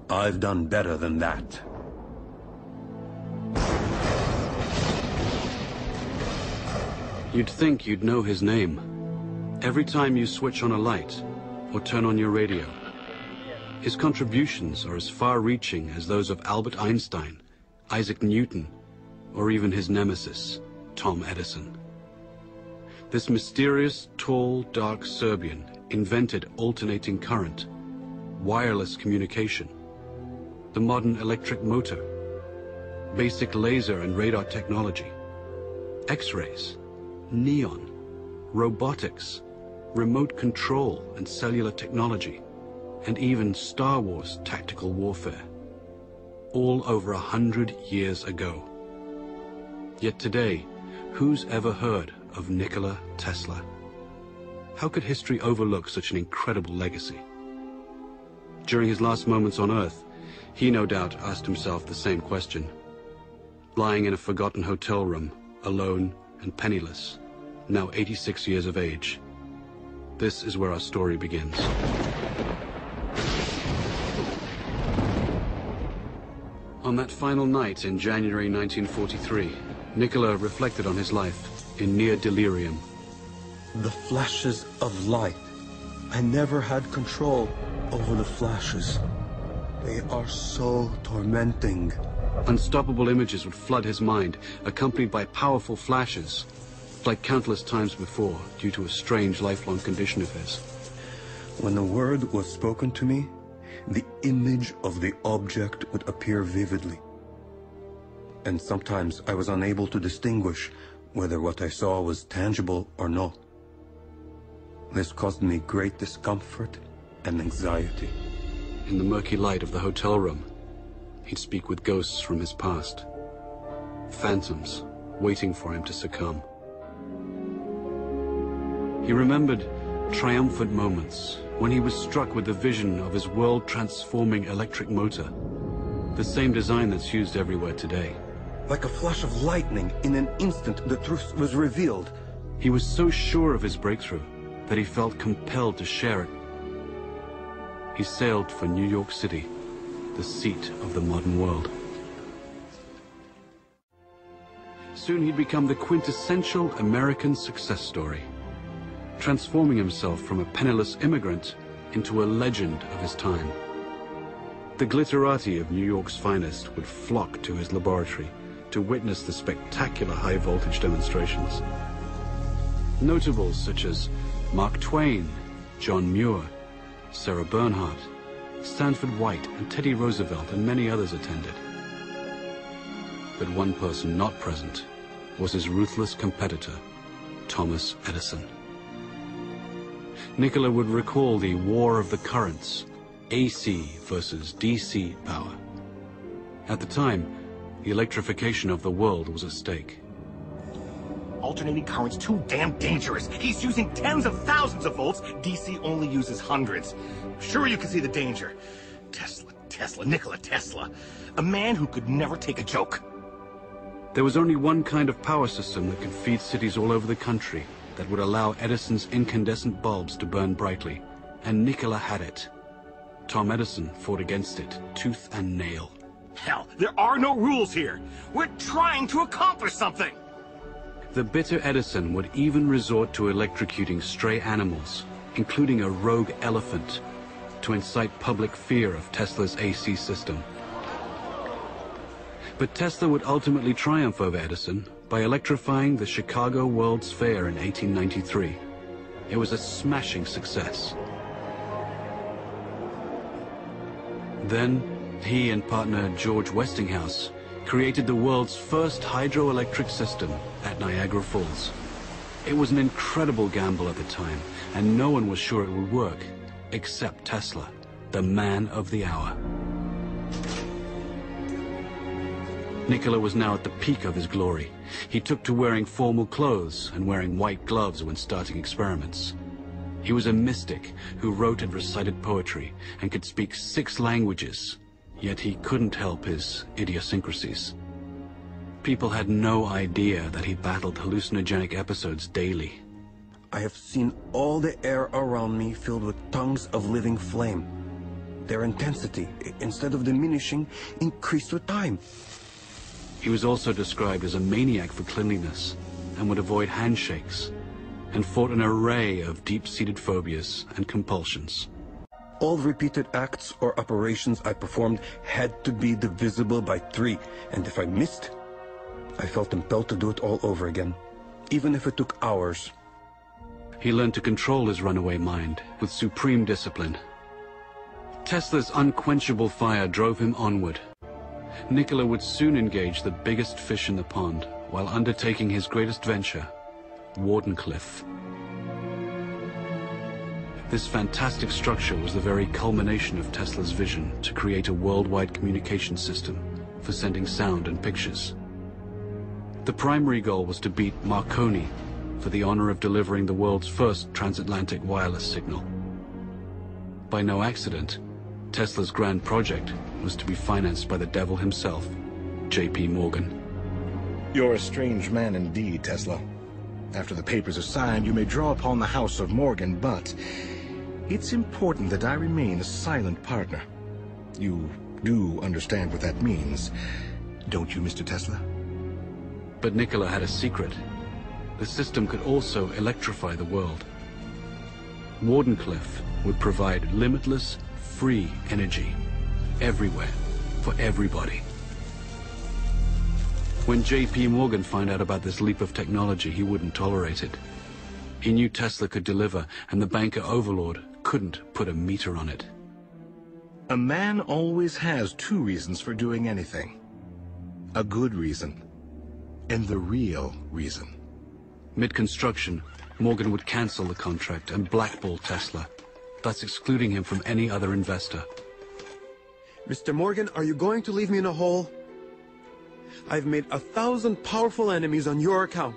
I've done better than that. You'd think you'd know his name. Every time you switch on a light or turn on your radio, his contributions are as far-reaching as those of Albert Einstein, Isaac Newton, or even his nemesis, Tom Edison. This mysterious, tall, dark Serbian invented alternating current, wireless communication, the modern electric motor, basic laser and radar technology, X-rays, neon, robotics, remote control and cellular technology, and even Star Wars tactical warfare, all over 100 years ago. Yet today, who's ever heard of Nikola Tesla? How could history overlook such an incredible legacy? During his last moments on Earth, he no doubt asked himself the same question. Lying in a forgotten hotel room, alone and penniless, now 86 years of age. This is where our story begins. On that final night in January 1943, Nikola reflected on his life in near delirium. The flashes of light. I never had control over the flashes. They are so tormenting. Unstoppable images would flood his mind, accompanied by powerful flashes, like countless times before, due to a strange lifelong condition of his. When the word was spoken to me, the image of the object would appear vividly. And sometimes I was unable to distinguish whether what I saw was tangible or not. This caused me great discomfort and anxiety. In the murky light of the hotel room, he'd speak with ghosts from his past. Phantoms waiting for him to succumb. He remembered triumphant moments when he was struck with the vision of his world-transforming electric motor, the same design that's used everywhere today. Like a flash of lightning, in an instant the truth was revealed. He was so sure of his breakthrough that he felt compelled to share it. He sailed for New York City, the seat of the modern world. Soon he'd become the quintessential American success story, transforming himself from a penniless immigrant into a legend of his time. The glitterati of New York's finest would flock to his laboratory to witness the spectacular high-voltage demonstrations. Notables such as Mark Twain, John Muir, Sarah Bernhardt, Stanford White, and Teddy Roosevelt, and many others attended. But one person not present was his ruthless competitor, Thomas Edison. Nikola would recall the war of the currents, AC versus DC power. At the time, the electrification of the world was at stake. Alternating current's too damn dangerous. He's using tens of thousands of volts. DC only uses hundreds. Sure, you can see the danger. Nikola Tesla. A man who could never take a joke. There was only one kind of power system that could feed cities all over the country that would allow Edison's incandescent bulbs to burn brightly, and Nikola had it. Tom Edison fought against it, tooth and nail. Hell, there are no rules here. We're trying to accomplish something. The bitter Edison would even resort to electrocuting stray animals, including a rogue elephant, to incite public fear of Tesla's AC system. But Tesla would ultimately triumph over Edison by electrifying the Chicago World's Fair in 1893. It was a smashing success. Then, he and partner George Westinghouse created the world's first hydroelectric system at Niagara Falls. It was an incredible gamble at the time, and no one was sure it would work, except Tesla, the man of the hour. Nikola was now at the peak of his glory. He took to wearing formal clothes and wearing white gloves when starting experiments. He was a mystic who wrote and recited poetry and could speak 6 languages, yet he couldn't help his idiosyncrasies. People had no idea that he battled hallucinogenic episodes daily. I have seen all the air around me filled with tongues of living flame. their intensity, instead of diminishing, increased with time. He was also described as a maniac for cleanliness and would avoid handshakes and fought an array of deep-seated phobias and compulsions. All repeated acts or operations I performed had to be divisible by 3, and if I missed, I felt impelled to do it all over again, even if it took hours. He learned to control his runaway mind with supreme discipline. Tesla's unquenchable fire drove him onward. Nikola would soon engage the biggest fish in the pond while undertaking his greatest venture, Wardenclyffe. This fantastic structure was the very culmination of Tesla's vision to create a worldwide communication system for sending sound and pictures. The primary goal was to beat Marconi for the honor of delivering the world's first transatlantic wireless signal. By no accident, Tesla's grand project was to be financed by the devil himself, J.P. Morgan. You're a strange man indeed, Tesla. After the papers are signed, you may draw upon the house of Morgan, but it's important that I remain a silent partner. You do understand what that means, don't you, Mr. Tesla? But Nikola had a secret. The system could also electrify the world. Wardenclyffe would provide limitless, free energy, everywhere, for everybody. When J.P. Morgan found out about this leap of technology, he wouldn't tolerate it. He knew Tesla could deliver, and the banker overlord couldn't put a meter on it. A man always has 2 reasons for doing anything. A good reason, and the real reason. Mid-construction, Morgan would cancel the contract and blackball Tesla, thus excluding him from any other investor. Mr. Morgan, are you going to leave me in a hole? I've made 1,000 powerful enemies on your account.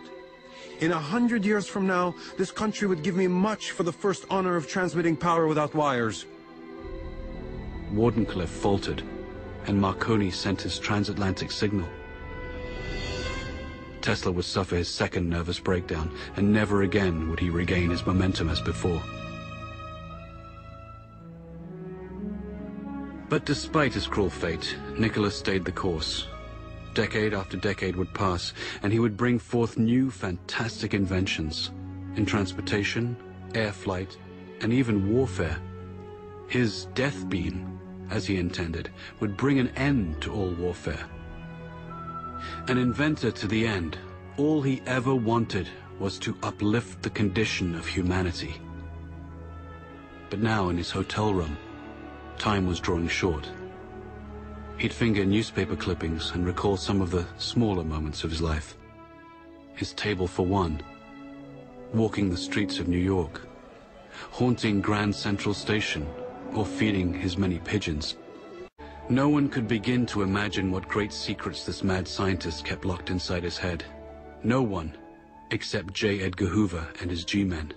In 100 years from now, this country would give me much for the first honor of transmitting power without wires. Wardenclyffe faltered, and Marconi sent his transatlantic signal. Tesla would suffer his second nervous breakdown, and never again would he regain his momentum as before. But despite his cruel fate, Nikola stayed the course. Decade after decade would pass, and he would bring forth new fantastic inventions in transportation, air flight, and even warfare. His death beam, as he intended, would bring an end to all warfare. An inventor to the end, all he ever wanted was to uplift the condition of humanity. But now in his hotel room, time was drawing short. He'd finger newspaper clippings and recall some of the smaller moments of his life. His table for one, walking the streets of New York, haunting Grand Central Station, or feeding his many pigeons. No one could begin to imagine what great secrets this mad scientist kept locked inside his head. No one, except J. Edgar Hoover and his G-men.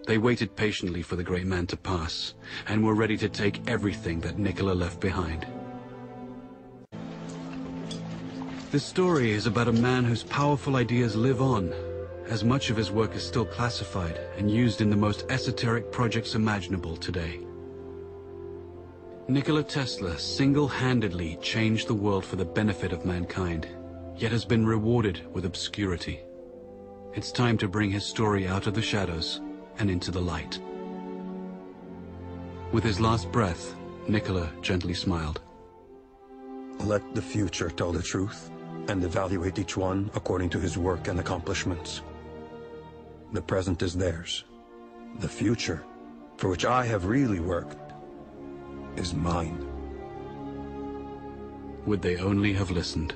They waited patiently for the great man to pass, and were ready to take everything that Nikola left behind. This story is about a man whose powerful ideas live on, as much of his work is still classified and used in the most esoteric projects imaginable today. Nikola Tesla single-handedly changed the world for the benefit of mankind, yet has been rewarded with obscurity. It's time to bring his story out of the shadows and into the light. With his last breath, Nikola gently smiled. Let the future tell the truth, and evaluate each one according to his work and accomplishments. The present is theirs. The future, for which I have really worked, is mine. Would they only have listened?